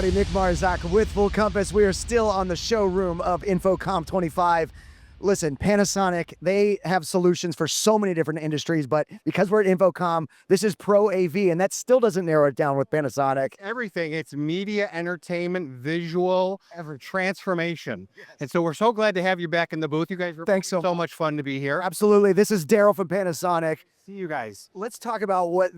everybody. Nick Marzock with Full Compass. We are still on the showroom of InfoComm 25. Listen, Panasonic, they have solutions for so many different industries, but because we're at InfoComm, this is Pro AV, and that still doesn't narrow it down with Panasonic. Everything. It's media, entertainment, visual, transformation. Yes. And so we're so glad to have you back in the booth. You guys are Thanks so much fun to be here. Absolutely. This is Darryl from Panasonic. See you guys. Let's talk about what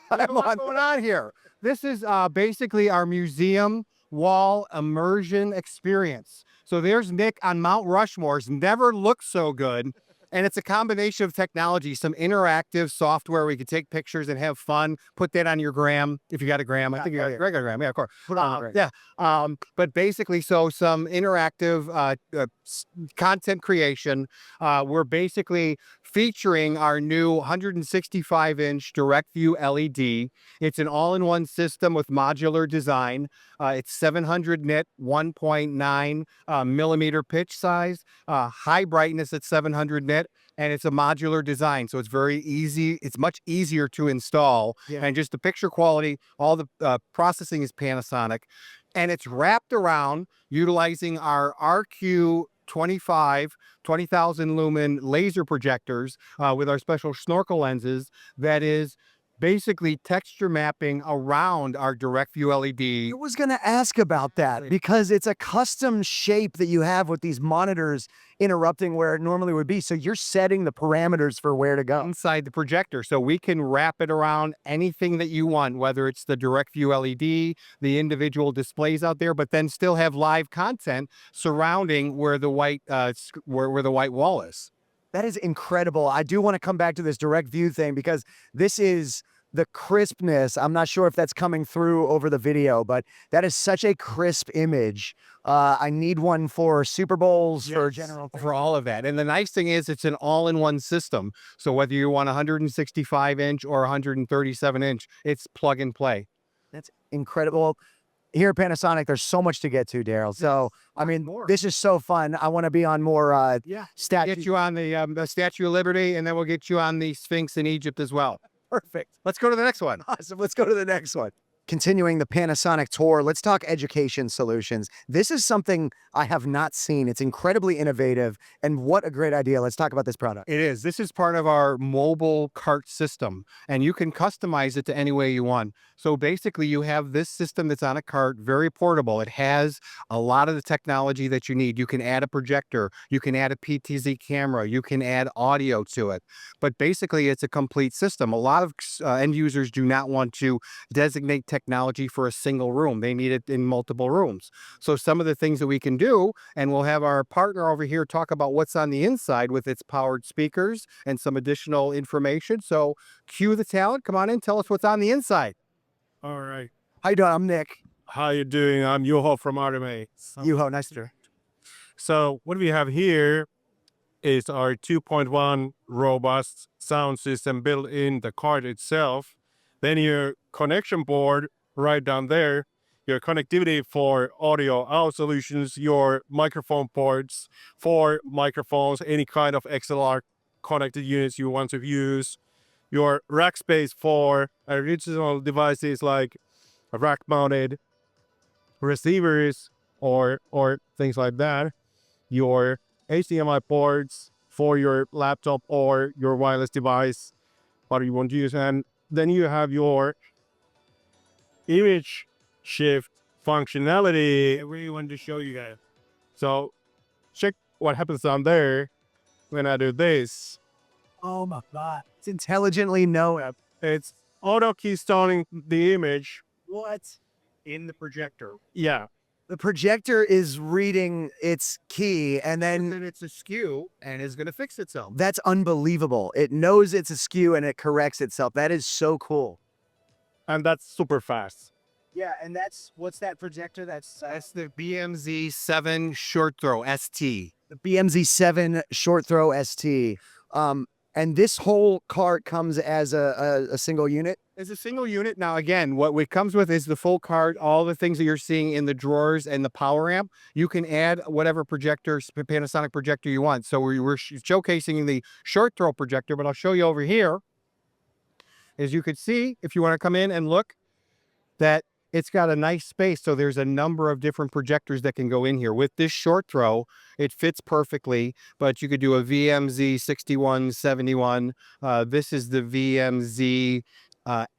what's going on here. This is basically our museum wall immersion experience. So there's Nick on Mount Rushmore's never looked so good. And it's a combination of technology, some interactive software where you can take pictures and have fun, put that on your gram, if you got a gram. I think you got a regular gram. Yeah, of course. Put it on but basically, so some interactive content creation. We're basically featuring our new 165-inch direct view LED. It's an all-in-one system with modular design. It's 700 nit, 1.9 millimeter pitch size, high brightness at 700 nit. And it's a modular design, so it's very easy. It's much easier to install. Yeah. And just the picture quality, all the processing is Panasonic. And it's wrapped around utilizing our RQ25 20,000 lumen laser projectors with our special snorkel lenses that is basically texture mapping around our direct view LED. I was going to ask about that because it's a custom shape that you have with these monitors interrupting where it normally would be. So you're setting the parameters for where to go. Inside the projector. So we can wrap it around anything that you want, whether it's the direct view LED, the individual displays out there, but then still have live content surrounding where the white, where the white wall is. That is incredible. I do want to come back to this direct view thing because this is the crispness. I'm not sure if that's coming through over the video, but that is such a crisp image. I need one for Super Bowls, yes, for general. For all of that. And the nice thing is it's an all-in-one system. So whether you want 165-inch or 137-inch, it's plug and play. That's incredible. Here at Panasonic, there's so much to get to, Darryl. So, I mean, this is so fun. I want to be on more statues. Get you on the Statue of Liberty, and then we'll get you on the Sphinx in Egypt as well. Perfect. Let's go to the next one. Awesome. Let's go to the next one. Continuing the Panasonic tour, let's talk education solutions. This is something I have not seen. It's incredibly innovative, and what a great idea. Let's talk about this product. It is. This is part of our mobile cart system, and you can customize it to any way you want. So basically, you have this system that's on a cart, very portable. It has a lot of the technology that you need. You can add a projector, you can add a PTZ camera, you can add audio to it. But basically, it's a complete system. A lot of end users do not want to designate technology for a single room. They need it in multiple rooms. So some of the things that we can do, and we'll have our partner over here talk about what's on the inside with its powered speakers and some additional information. So cue the talent. Come on in. Tell us what's on the inside. All right. How you doing? I'm Nick. How you doing? I'm Yuho from Artome. Yuho, nice to hear. So what we have here is our 2.1 robust sound system built in the card itself. Then your connection board right down there, your connectivity for audio out solutions, your microphone ports for microphones, any kind of XLR connected units you want to use, your rack space for original devices like rack mounted receivers or things like that, your HDMI ports for your laptop or your wireless device, what you want to use. And then you have your image shift functionality. I really wanted to show you guys. So check what happens down there when I do this. Oh my God. It's intelligently knowing. It's auto keystoning the image. What? In the projector. Yeah. The projector is reading its key and then it's askew and is going to fix itself. That's unbelievable. It knows it's askew and it corrects itself. That is so cool. And that's super fast. Yeah, and what's that projector? That's the BMZ7 short throw ST. The BMZ7 short throw ST. And this whole cart comes as a single unit? It's a single unit. Now, again, what it comes with is the full cart, all the things that you're seeing in the drawers and the power amp. You can add whatever projector, Panasonic projector you want. So we're showcasing the short throw projector, but I'll show you over here. As you can see, if you want to come in and look, that it's got a nice space. So there's a number of different projectors that can go in here. With this short throw, it fits perfectly, but you could do a VMZ 6171. This is the VMZ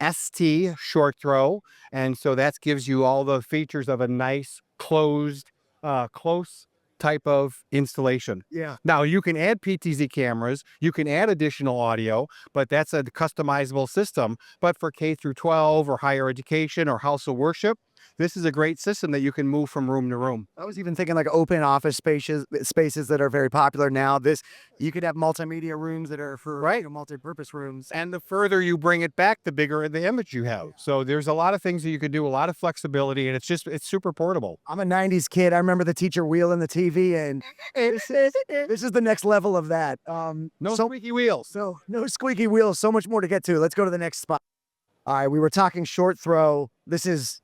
ST short throw. And so that gives you all the features of a nice close type of installation. Yeah. Now you can add PTZ cameras, you can add additional audio, but that's a customizable system. But for K through 12 or higher education or house of worship, this is a great system that you can move from room to room. I was even thinking like open office spaces that are very popular now. You could have multimedia rooms that are for Right. multi-purpose rooms. And the further you bring it back, the bigger the image you have. So there's a lot of things that you can do, a lot of flexibility, and it's super portable. I'm a 90s kid. I remember the teacher wheeling the TV, and this is the next level of that. No squeaky wheels. So no squeaky wheels. So much more to get to. Let's go to the next spot. All right, we were talking short throw. This is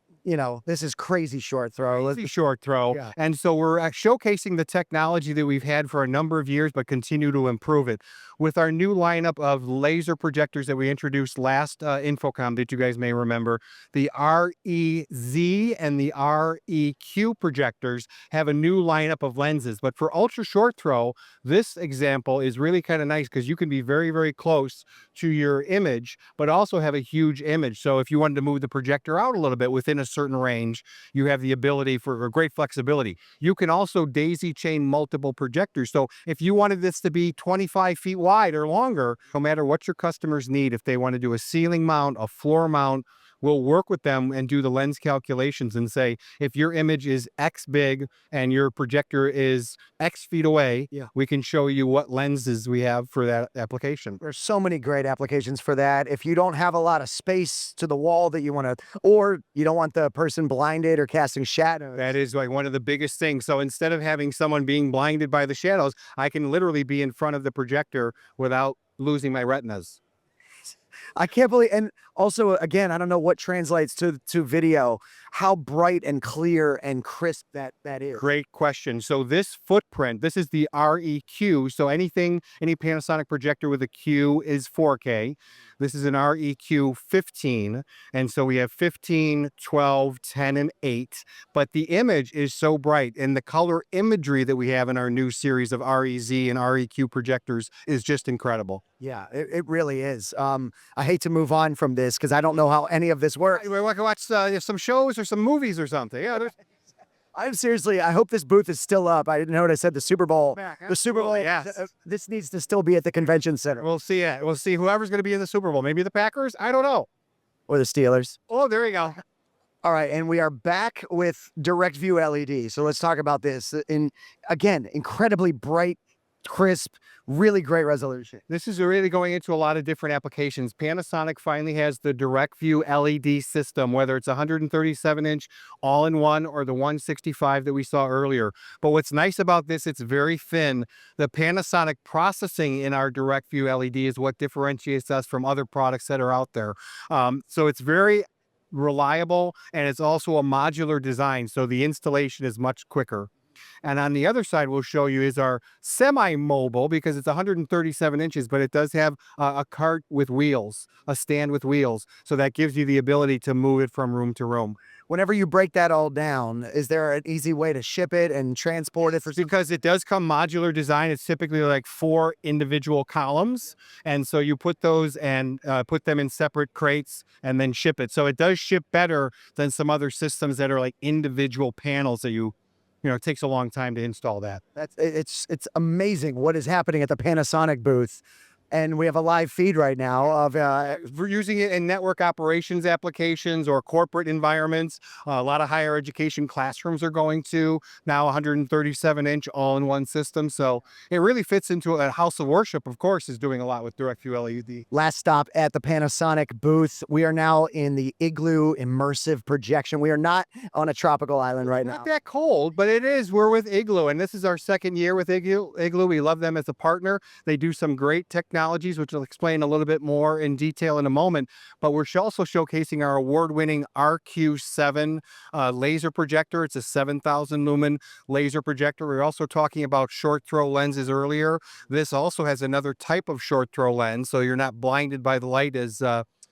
crazy short throw. Crazy short throw. Yeah. And so we're showcasing the technology that we've had for a number of years, but continue to improve it with our new lineup of laser projectors that we introduced last InfoComm that you guys may remember. The REZ and the REQ projectors have a new lineup of lenses, but for ultra short throw, this example is really kind of nice because you can be very, very close to your image, but also have a huge image. So if you wanted to move the projector out a little bit within a certain range, you have the ability for a great flexibility. You can also daisy chain multiple projectors. So if you wanted this to be 25 feet wide or longer, no matter what your customers need, if they want to do a ceiling mount, a floor mount, we'll work with them and do the lens calculations and say, if your image is X big and your projector is X feet away, we can show you what lenses we have for that application. There's so many great applications for that. If you don't have a lot of space to the wall that you want to, or you don't want the person blinded or casting shadows. That is like one of the biggest things. So instead of having someone being blinded by the shadows, I can literally be in front of the projector without losing my retinas. I can't believe, and also, again, I don't know what translates to video, how bright and clear and crisp that is. Great question. So this footprint, this is the REQ. So any Panasonic projector with a Q is 4K. This is an REQ 15. And so we have 15, 12, 10, and 8. But the image is so bright, and the color imagery that we have in our new series of REZ and REQ projectors is just incredible. Yeah, it really is. I hate to move on from this because I don't know how any of this works. We can watch some shows or some movies or something. Yeah, I hope this booth is still up. I didn't know what I said. The Super Bowl. The Super Bowl. Yes. This needs to still be at the convention center. We'll see it. We'll see whoever's going to be in the Super Bowl. Maybe the Packers? I don't know. Or the Steelers. Oh, there you go. All right, and we are back with direct view LED. So let's talk about this. Again, incredibly bright, crisp, really great resolution. This is really going into a lot of different applications. Panasonic finally has the direct view LED system, whether it's 137-inch all-in-one or the 165 that we saw earlier. But what's nice about this, it's very thin. The Panasonic processing in our direct view LED is what differentiates us from other products that are out there. So it's very reliable, and it's also a modular design, so the installation is much quicker. And on the other side, we'll show you is our semi-mobile, because it's 137 inches, but it does have a cart with wheels, a stand with wheels. So that gives you the ability to move it from room to room. Whenever you break that all down, is there an easy way to ship it and transport it? Because it does come modular design. It's typically like 4 individual columns. And so you put those and put them in separate crates and then ship it. So it does ship better than some other systems that are like individual panels that it takes a long time to install that. It's amazing what is happening at the Panasonic booth. And we have a live feed right now of we're using it in network operations applications or corporate environments. A lot of higher education classrooms are going to now 137-inch all-in-one system. So it really fits into a house of worship, of course, is doing a lot with direct view LED. Last stop at the Panasonic booth. We are now in the Igloo immersive projection. We are not on a tropical island right now. Not that cold, but it is. We're with Igloo, and this is our second year with Igloo. We love them as a partner. They do some great technologies, which I'll explain a little bit more in detail in a moment. But we're also showcasing our award-winning RQ7 laser projector. It's a 7,000 lumen laser projector. We were also talking about short throw lenses earlier. This also has another type of short throw lens, so you're not blinded by the light as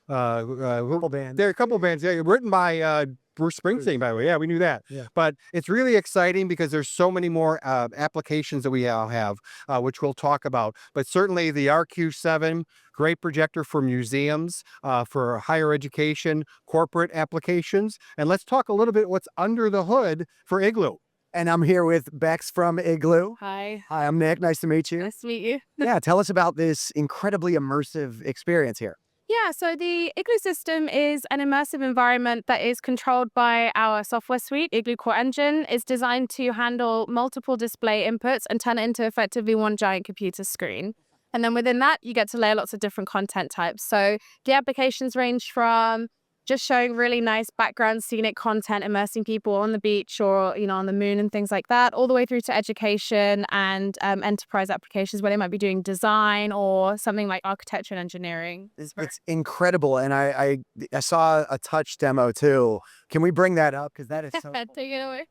Couple bands. There are a couple bands, yeah, written by Bruce Springsteen, by the way. Yeah, we knew that. Yeah. But it's really exciting because there's so many more applications that we now have, which we'll talk about. But certainly the RQ7, great projector for museums, for higher education, corporate applications. And let's talk a little bit what's under the hood for Igloo. And I'm here with Bex from Igloo. Hi. Hi, I'm Nick. Nice to meet you. Nice to meet you. Yeah, tell us about this incredibly immersive experience here. Yeah, so the Igloo system is an immersive environment that is controlled by our software suite. Igloo Core Engine is designed to handle multiple display inputs and turn it into effectively one giant computer screen. And then within that, you get to layer lots of different content types. So the applications range from just showing really nice background scenic content, immersing people on the beach or, on the moon and things like that, all the way through to education and enterprise applications where they might be doing design or something like architecture and engineering. It's incredible. And I saw a touch demo too. Can we bring that up? Because that is so cool. Take it away.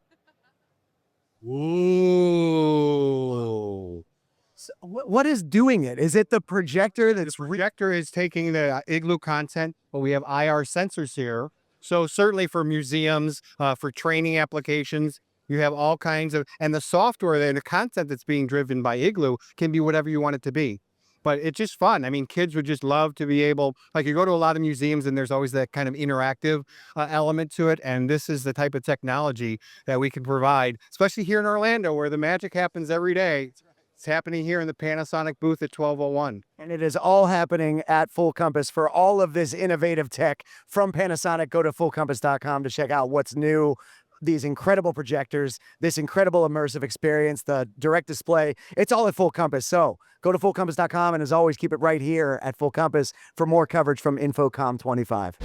Ooh. So what is doing it? Is it the projector that's Projector is taking the Igloo content, but we have IR sensors here. So certainly for museums, for training applications, you have all kinds of, and the software and the content that's being driven by Igloo can be whatever you want it to be. But it's just fun. I mean, kids would just love to be able, like you go to a lot of museums and there's always that kind of interactive element to it. And this is the type of technology that we can provide, especially here in Orlando where the magic happens every day. It's happening here in the Panasonic booth at 1201. And it is all happening at Full Compass. For all of this innovative tech from Panasonic, go to fullcompass.com to check out what's new. These incredible projectors, this incredible immersive experience, the direct display, it's all at Full Compass. So go to fullcompass.com and as always, keep it right here at Full Compass for more coverage from InfoComm 25.